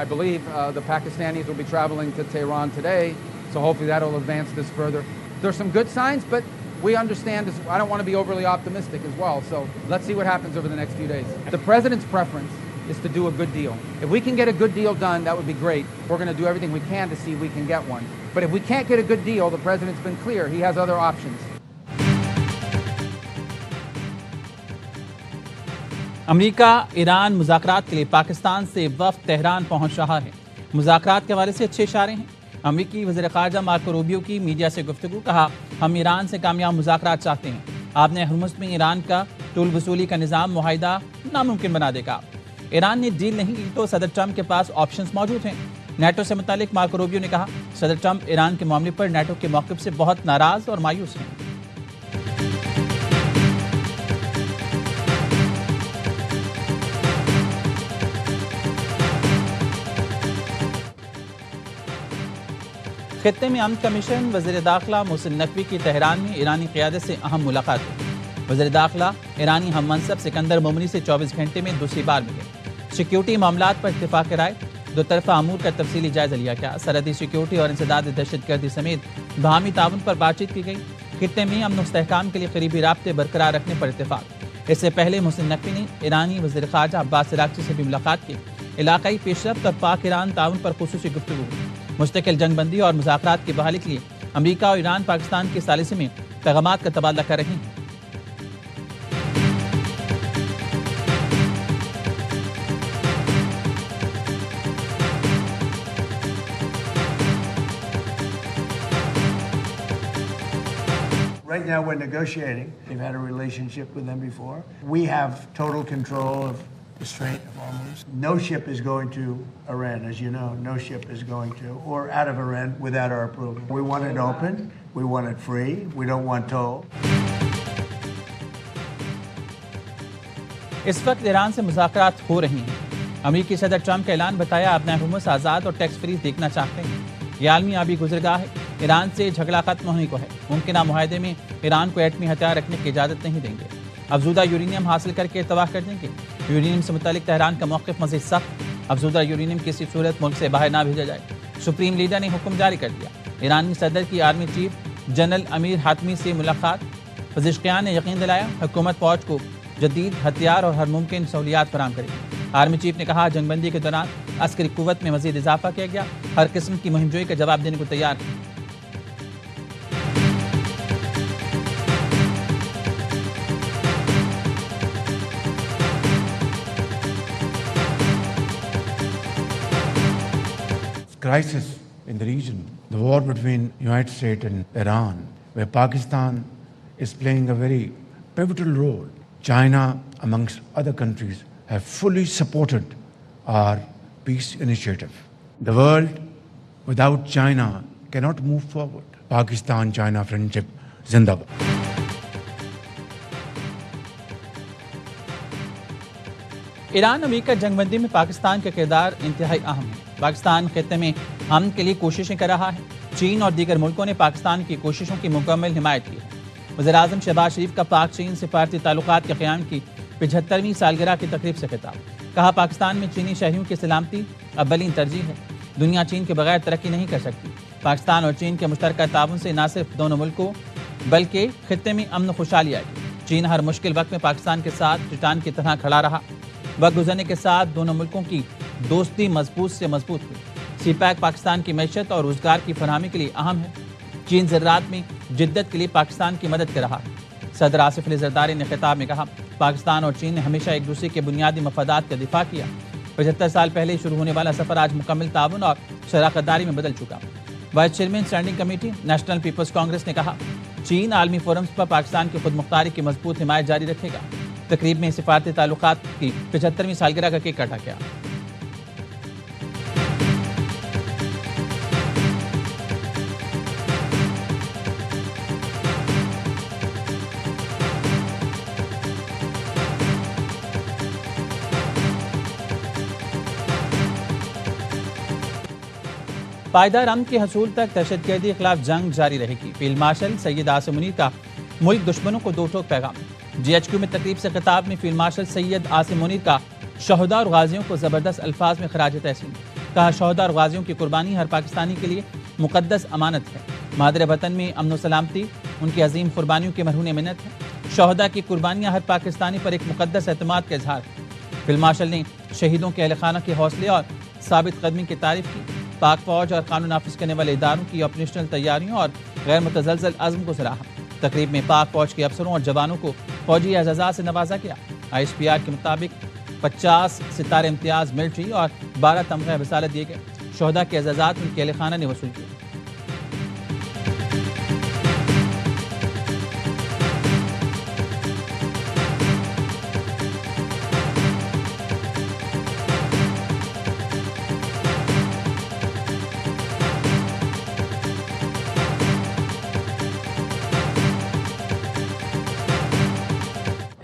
I believe the Pakistanis will be traveling to Tehran today, so hopefully that will advance this further. There's some good signs, but we understand this. I don't want to be overly optimistic as well, so let's see what happens over the next few days. The president's preference is to do a good deal. If we can get a good deal done, that would be great. We're going to do everything we can to see if we can get one. But if we can't get a good deal, the president's been clear. He has other options. امریکہ ایران مذاکرات کے لیے پاکستان سے وفد Tehran پہنچ رہا ہے. مذاکرات کے حوالے سے اچھے اشارے ہیں. امریکی وزیر خارجہ مارکو روبیو کی میڈیا سے گفتگو. کہا ہم ایران سے کامیاب مذاکرات چاہتے ہیں. آپ نے ہرمز میں ایران کا ٹول وصولی کا نظام معاہدہ ناممکن بنا دے گا. ایران نے ڈیل نہیں کی تو صدر ٹرمپ کے پاس آپشنز موجود ہیں. نیٹو سے متعلق مارکو روبیو نے کہا صدر ٹرمپ ایران کے معاملے پر نیٹو کے موقف سے بہت ناراض اور مایوس ہیں. خطے میں امن کمیشن وزیر داخلہ محسن نقوی کی تہران میں ایرانی قیادت سے اہم ملاقات ہوئی. وزیر داخلہ ایرانی ہم منصب سکندر مومنی سے 24 گھنٹے میں دوسری بار ملے. سیکیورٹی معاملات پر اتفاق رائے. دو طرفہ امور کا تفصیلی جائزہ لیا گیا. سرحدی سیکیورٹی اور انسداد دہشت گردی سمیت باہمی تعاون پر بات چیت کی گئی. خطے میں امن و استحکام کے لیے قریبی رابطے برقرار رکھنے پر اتفاق. اس سے پہلے محسن نقوی نے ایرانی وزیر خارجہ عباس عراقچی سے بھی ملاقات کی. علاقائی پیش رفت اور پاک ایران تعاون پر خصوصی گفتگو ہوئی. مستقل جنگ بندی اور مذاکرات کی بحالی کے لیے امریکہ اور ایران پاکستان کے ثالثی میں پیغامات کا تبادلہ کر رہے ہیں. Right now we're negotiating. We've had a relationship with them before. We have total control of the Strait of Hormuz. No ship is going to Iran, as you know. No ship is going to, or out of Iran without our approval. We want it open. We want it free. We don't want toll. اس وقت ایران سے مذاکرات ہو رہی ہیں. امریکی صدر Trump کا اعلان بتایا اپنا حکومت آزاد اور ٹیکس فریز دیکھنا چاہتے ہیں. یہ عالمی آبی گزرگاہ ہے. ایران سے جھگڑا ختم ہونے کو ہے. ممکنہ معاہدے میں ایران کو ایٹمی ہتھیار رکھنے کی اجازت نہیں دیں گے. افزودہ یورینیم حاصل کر کے تباہ کر دیں گے. یورینیم سے متعلق تہران کا موقف مزید سخت. افزودہ یورینیم کسی صورت ملک سے باہر نہ بھیجا جائے. سپریم لیڈر نے حکم جاری کر دیا. ایرانی صدر کی آرمی چیف جنرل امیر حاتمی سے ملاقات. پزشکیان نے یقین دلایا حکومت فوج کو جدید ہتھیار اور ہر ممکن سہولیات فراہم کرے گی. آرمی چیف نے کہا جنگ بندی کے دوران عسکری قوت میں مزید اضافہ کیا گیا. ہر قسم کی مہم جوئی کا جواب دینے کو تیار ہے. Crisis in the region, the war between United States and Iran, where Pakistan is playing a very pivotal role. China, amongst other countries, have fully supported our peace initiative. The world without China cannot move forward. Pakistan-China friendship, Zindabad. Iran امریکہ جنگ بندی میں پاکستان کا کردار انتہائی اہم ہے. پاکستان خطے میں امن کے لیے کوششیں کر رہا ہے. چین اور دیگر ملکوں نے پاکستان کی کوششوں کی مکمل حمایت کی ہے. وزیر اعظم شہباز شریف کا پاک چین سفارتی تعلقات کے قیام کی 75ویں سالگرہ کی تقریب سے خطاب. کہا پاکستان میں چینی شہریوں کی سلامتی اولین ترجیح ہے. دنیا چین کے بغیر ترقی نہیں کر سکتی. پاکستان اور چین کے مشترکہ تعاون سے نہ صرف دونوں ملکوں بلکہ خطے میں امن و خوشحالی آئے گی. چین ہر مشکل وقت میں پاکستان کے ساتھ چٹان کی طرح کھڑا رہا. وقت گزرنے کے ساتھ دونوں ملکوں کی دوستی مضبوط سے مضبوط ہوئی. سی پیک پاکستان کی معیشت اور روزگار کی فراہمی کے لیے اہم ہے. چین زراعت میں جدت کے لیے پاکستان کی مدد کر رہا ہے. صدر آصف علی زرداری نے خطاب میں کہا پاکستان اور چین نے ہمیشہ ایک دوسرے کے بنیادی مفادات کا دفاع کیا. 75 سال پہلے شروع ہونے والا سفر آج مکمل تعاون اور شراکت داری میں بدل چکا. Vice chairman standing committee national people's congress نے کہا چین عالمی فورمز پر پاکستان کی خود مختاری کی مضبوط حمایت جاری رکھے گا. تقریب میں سفارتی تعلقات کی 75ویں سالگرہ کا کیک کاٹا گیا. پائیدار امن کے حصول تک دہشت گردی کے خلاف جنگ جاری رہے گی. فیلڈ مارشل سید عاصم منیر کا ملک دشمنوں کو دو ٹوک پیغام. جی ایچ کیو میں تقریب سے خطاب میں فیلڈ مارشل سید عاصم منیر کا شہداء اور غازیوں کو زبردست الفاظ میں خراج تحسین. کہا شہداء اور غازیوں کی قربانی ہر پاکستانی کے لیے مقدس امانت ہے. مادر وطن میں امن و سلامتی ان کی عظیم قربانیوں کی مرہون منت ہے. شہداء کی قربانیاں ہر پاکستانی پر ایک مقدس اعتماد کا اظہار ہے. فیلڈ مارشل نے شہیدوں کے اہل خانہ کے حوصلے اور ثابت قدمی کی تعریف کی. پاک فوج اور قانون نافذ کرنے والے اداروں کی آپریشنل تیاریوں اور غیر متزلزل عزم کو سراہا. تقریب میں پاک فوج کے افسروں اور جوانوں کو فوجی اعزازات سے نوازا گیا. ISPR کے مطابق 50 ستارے امتیاز ملٹری اور 12 تمغے رسالت دیے گئے. شہداء کے اعزازات ان کے اہل خانہ نے وصول کیے.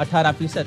18%,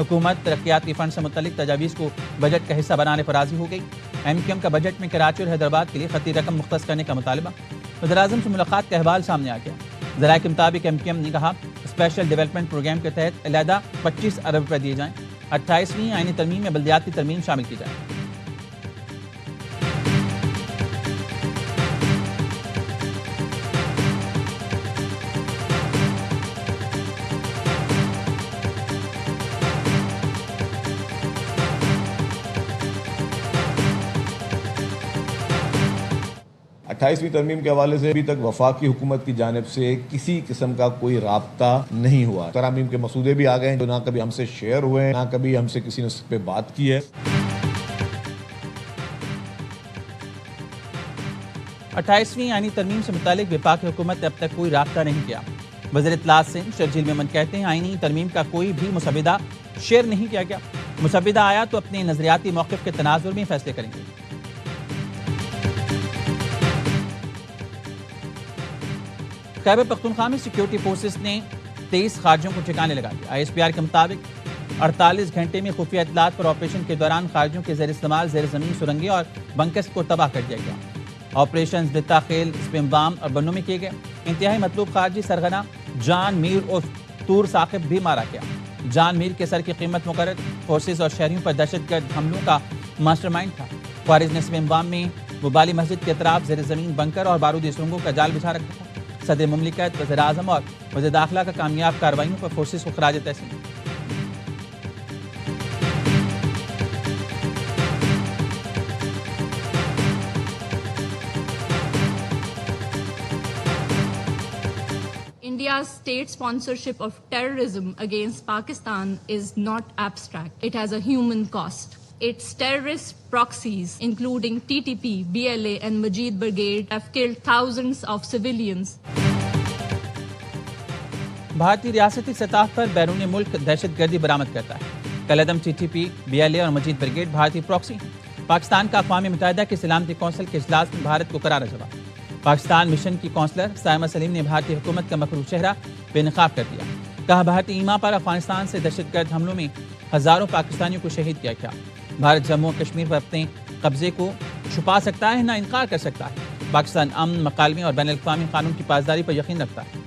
حکومت ترقیاتی فنڈ سے متعلق تجاویز کو بجٹ کا حصہ بنانے پر راضی ہو گئی. MQM کا بجٹ میں کراچی اور حیدرآباد کے لیے خطی رقم مختص کرنے کا مطالبہ. وزیراعظم سے ملاقات کا احوال سامنے آ گیا. ذرائع کے مطابق MQM نے کہا اسپیشل ڈیولپمنٹ پروگرام کے تحت علیحدہ 25 ارب روپے دیے جائیں. 28ویں آئینی ترمیم میں بلدیاتی ترمیم شامل کی جائے. اٹھائیسویں ترمیم کے حوالے سے ابھی تک وفاقی حکومت کی جانب سے کسی قسم کا کوئی رابطہ نہیں ہوا. ترامیم کے مسودے بھی آ گئے ہیں جو نہ کبھی ہم سے شیئر ہوئے ہیں، نہ کبھی ہم سے کسی نے اس پہ بات کی ہے. 28ویں آئینی ترمیم سے متعلق وفاقی حکومت نے اب تک کوئی رابطہ نہیں کیا. وزیر اطلاعات سندھ شرجیل میمن کہتے ہیں آئینی ترمیم کا کوئی بھی مسودہ شیئر نہیں کیا گیا. مسودہ آیا تو اپنے نظریاتی موقف کے تناظر میں فیصلے کریں گے. خیبر پختونخوا میں سیکیورٹی فورسز نے 23 خارجیوں کو ٹھکانے لگا دیا. ISPR کے مطابق 48 گھنٹے میں خفیہ اطلاعات پر آپریشن کے دوران خارجیوں کے زیر استعمال زیر زمین سرنگیں اور بنکرز کو تباہ کر دیا گیا. آپریشنز دتا خیل، اسپمبام اور بنوں میں کیے گئے. انتہائی مطلوب خارجی سرغنہ جان میر عرف طور ثاقب بھی مارا گیا. جان میر کے سر کی قیمت مقرر فورسز اور شہریوں پر دہشت گرد حملوں کا ماسٹر مائنڈ تھا. خوارز نے اسپمبام میں وبالی مسجد کے اطراف زیر زمین بنکر اور بارودی سرنگوں کا جال بچھا رکھا تھا. صدر مملکت، وزیر اعظم اور وزیر داخلہ کا کامیاب کارروائیوں پر فورسز کو خراج تحسین. India's state sponsorship of terrorism against Pakistan is not abstract. It has a human cost. Its terrorist proxies, including TTP, BLA and Majid Brigade, have killed thousands of civilians. بھارتی ریاستی سطح پر بیرون ملک دہشت گردی برآمد کرتا ہے. کالعدم TTP، BLA اور مجید بریگیڈ بھارتی پراکسی ہیں. پاکستان کا اقوام متحدہ کی سلامتی کونسل کے اجلاس میں بھارت کو کرارا جواب. پاکستان مشن کی کونسلر سائمہ سلیم نے بھارتی حکومت کا مکروہ چہرہ بے نقاب کر دیا. کہا بھارتی ایما پر افغانستان سے دہشت گرد حملوں میں ہزاروں پاکستانیوں کو شہید کیا گیا. بھارت جموں و کشمیر پر اپنے قبضے کو چھپا سکتا ہے نہ انکار کر سکتا ہے. پاکستان امن، مکالمے اور بین الاقوامی قانون کی پاسداری پر یقین رکھتا ہے.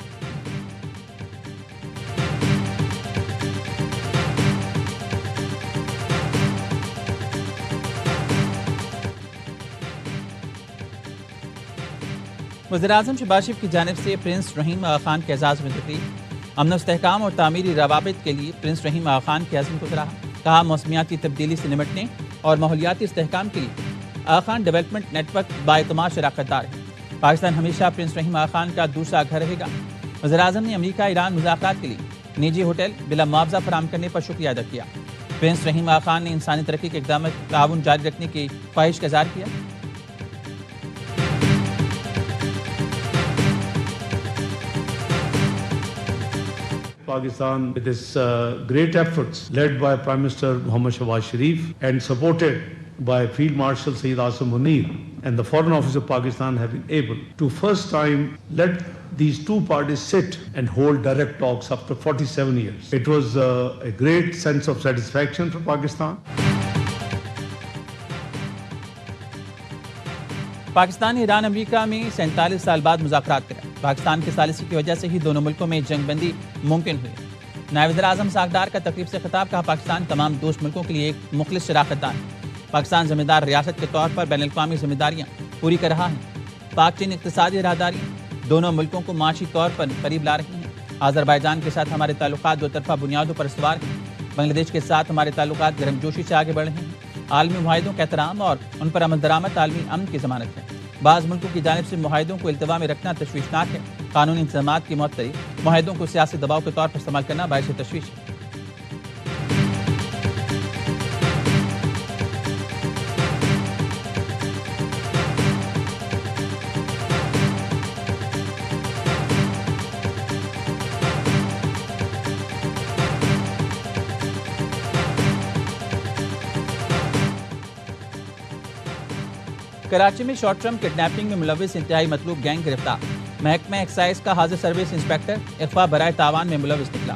وزیراعظم شہباز شریف کی جانب سے پرنس رحیم آغا خان کے اعزاز میں تقریب. امن و استحکام اور تعمیری روابط کے لیے پرنس رحیم آغا خان کے عزم کو سراہا. کہا موسمیاتی تبدیلی سے نمٹنے اور ماحولیاتی استحکام کے لیے آغا خان ڈیولپمنٹ نیٹ ورک بااعتماد شراکت دار ہے. پاکستان ہمیشہ پرنس رحیم آغا خان کا دوسرا گھر رہے گا. وزیراعظم نے امریکہ ایران مذاکرات کے لیے نجی ہوٹل بلا معاوضہ فراہم کرنے پر شکریہ ادا کیا. پرنس رحیم آغا خان نے انسانی ترقی کے اقدامات تعاون جاری رکھنے کی خواہش کا اظہار کیا. Pakistan with its great efforts led by Prime Minister Mohammad Shahbaz Sharif and supported by Field Marshal Sayyid Asim Munir and the Foreign Office of Pakistan have been able to first time let these two parties sit and hold direct talks after 47 years. It was a great sense of satisfaction for Pakistan. Pakistan نے ایران امریکہ میں 47 سال بعد مذاکرات کرے. پاکستان کی ثالثی کی وجہ سے ہی دونوں ملکوں میں جنگ بندی ممکن ہوئی. نائب وزیر اعظم ساکھدار کا تقریب سے خطاب. کہا پاکستان تمام دوست ملکوں کے لیے ایک مخلص شراکت دار ہے. پاکستان ذمہ دار ریاست کے طور پر بین الاقوامی ذمہ داریاں پوری کر رہا ہے. پاک چین اقتصادی راہداریاں دونوں ملکوں کو معاشی طور پر قریب لا رہی ہیں. آذربائیجان کے ساتھ ہمارے تعلقات دو طرفہ بنیادوں پر استوار ہیں. بنگلہ دیش کے ساتھ ہمارے تعلقات گرم جوشی سے آگے بڑھ رہے ہیں. عالمی معاہدوں کا احترام اور ان پر عمل درآمد عالمی امن کی ضمانت ہے. بعض ملکوں کی جانب سے معاہدوں کو التوا میں رکھنا تشویشناک ہے. قانونی انتظامات کی معطلی معاہدوں کو سیاسی دباؤ کے طور پر استعمال کرنا باعث تشویش ہے. کراچی میں شارٹ ٹرم کڈنیپنگ میں ملوث انتہائی مطلوب گینگ گرفتار. محکمہ ایکسائز کا حاضر سروس انسپیکٹر اغوا برائے تاوان میں ملوث نکلا.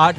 8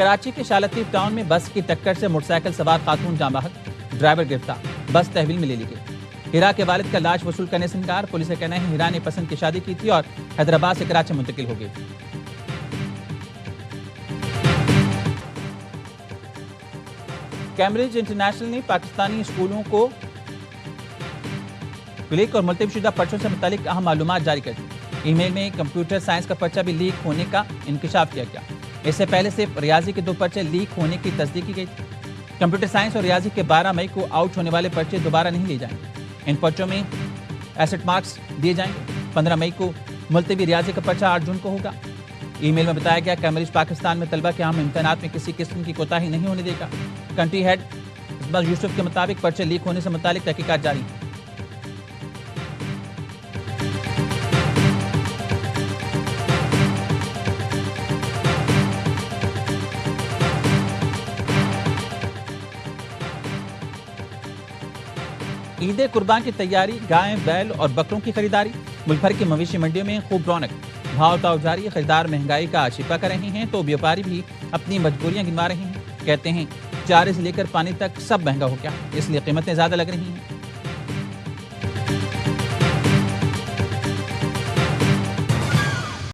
کراچی کے شالطیف ٹاؤن میں بس کی ٹکر سے موٹر سائیکل سوار خاتون جاں بحق، ڈرائیور گرفتار، بس تحویل میں لے لی گئی۔ ہیرا کے والد کا لاش وصول کرنے سے انکار، پولیس کا کہنا ہے ہیرا نے پسند کی شادی کی تھی اور حیدرآباد سے کراچی منتقل ہو گئی تھی۔ کیمبرج انٹرنیشنل نے پاکستانی اسکولوں کو لیک اور ملتوی شدہ پرچوں سے متعلق اہم معلومات جاری کر دی۔ ای میل میں کمپیوٹر سائنس کا پرچہ بھی لیک ہونے کا انکشاف کیا گیا۔ اس سے پہلے صرف ریاضی کے 2 پرچے لیک ہونے کی تصدیق کی گئی تھی۔ کمپیوٹر سائنس اور ریاضی کے 12 مئی کو آؤٹ ہونے والے پرچے دوبارہ نہیں لیے جائیں گے۔ ان پرچوں میں ایسٹ مارکس دیے جائیں گے۔ 15 مئی کو ملتوی ریاضی کا پرچہ 8 جون کو ہوگا۔ ای میل میں بتایا گیا کیمبرج پاکستان میں طلبہ کے اہم امتحانات میں کسی قسم کی کوتاہی نہیں ہونے دے گا۔ کنٹری ہیڈ اسبا یوسف کے مطابق پرچے لیک ہونے سے متعلق تحقیقات جاری ہیں۔ عید قربان کی تیاری، گائے، بیل اور بکروں کی خریداری، ملک بھر کی مویشی منڈیوں میں خوب رونق، بھاؤ تاؤ جاری، خریدار مہنگائی کا شکوہ کر رہے ہیں تو بیوپاری بھی اپنی مجبوریاں گنوا رہے ہیں۔ کہتے ہیں چارے سے لے کر پانی تک سب مہنگا ہو گیا، اس لیے قیمتیں زیادہ لگ رہی ہیں۔